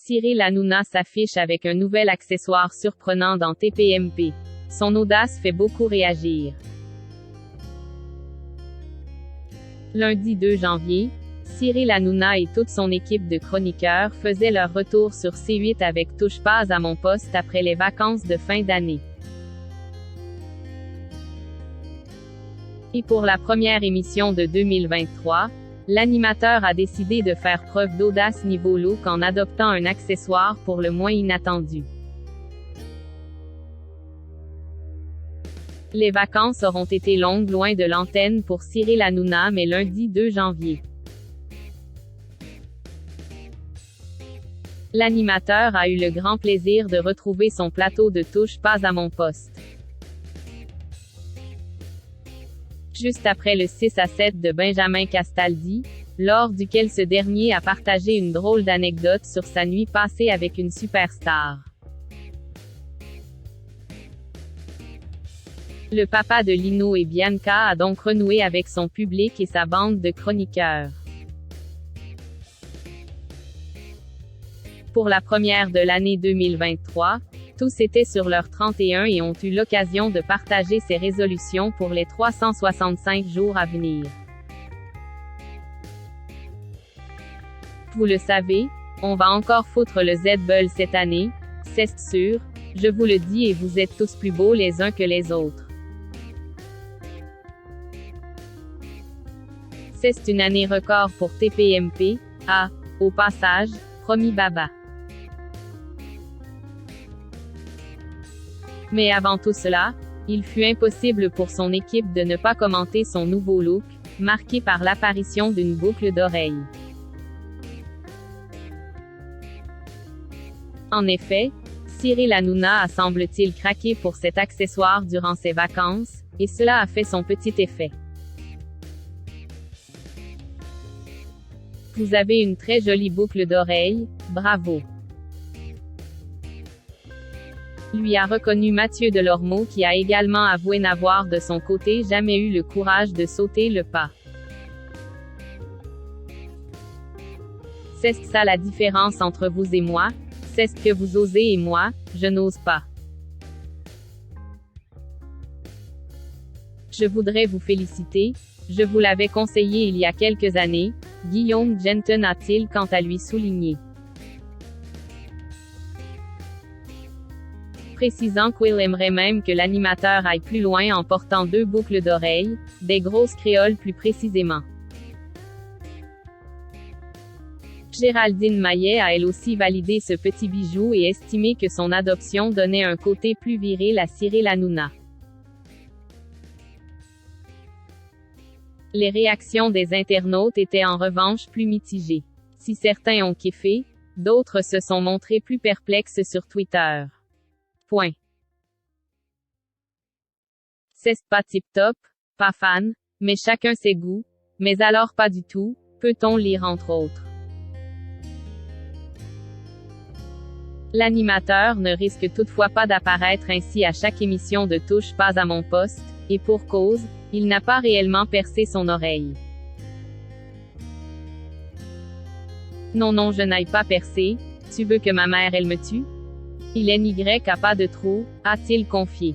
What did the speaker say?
Cyril Hanouna s'affiche avec un nouvel accessoire surprenant dans TPMP. Son audace fait beaucoup réagir. Lundi 2 janvier, Cyril Hanouna et toute son équipe de chroniqueurs faisaient leur retour sur C8 avec Touche pas à mon poste après les vacances de fin d'année. Et pour la première émission de 2023, l'animateur a décidé de faire preuve d'audace niveau look en adoptant un accessoire pour le moins inattendu. Les vacances auront été longues loin de l'antenne pour Cyril Hanouna mais lundi 2 janvier. L'animateur a eu le grand plaisir de retrouver son plateau de Touche pas à mon poste. Juste après le 6-7 de Benjamin Castaldi, lors duquel ce dernier a partagé une drôle d'anecdote sur sa nuit passée avec une superstar. Le papa de Lino et Bianca a donc renoué avec son public et sa bande de chroniqueurs. Pour la première de l'année 2023, tous étaient sur leur 31 et ont eu l'occasion de partager ses résolutions pour les 365 jours à venir. Vous le savez, on va encore foutre le Z-Bull cette année, c'est sûr, je vous le dis et vous êtes tous plus beaux les uns que les autres. C'est une année record pour TPMP, au passage, promis Baba. Mais avant tout cela, il fut impossible pour son équipe de ne pas commenter son nouveau look, marqué par l'apparition d'une boucle d'oreille. En effet, Cyril Hanouna a semble-t-il craqué pour cet accessoire durant ses vacances, et cela a fait son petit effet. Vous avez une très jolie boucle d'oreille, bravo. Lui a reconnu Mathieu Delormeau qui a également avoué n'avoir de son côté jamais eu le courage de sauter le pas. C'est ça la différence entre vous et moi, c'est ce que vous osez et moi, je n'ose pas. Je voudrais vous féliciter, je vous l'avais conseillé il y a quelques années, Guillaume Genton a-t-il quant à lui souligné. Précisant qu'il aimerait même que l'animateur aille plus loin en portant 2 boucles d'oreilles, des grosses créoles plus précisément. Géraldine Maillet a elle aussi validé ce petit bijou et estimé que son adoption donnait un côté plus viril à Cyril Hanouna. Les réactions des internautes étaient en revanche plus mitigées. Si certains ont kiffé, d'autres se sont montrés plus perplexes sur Twitter. Point. C'est pas tip-top, pas fan, mais chacun ses goûts, mais alors pas du tout, peut-on lire entre autres. L'animateur ne risque toutefois pas d'apparaître ainsi à chaque émission de Touche pas à mon poste, et pour cause, il n'a pas réellement percé son oreille. Non je n'aille pas percer, tu veux que ma mère elle me tue? Il NY a pas de trou, a-t-il confié.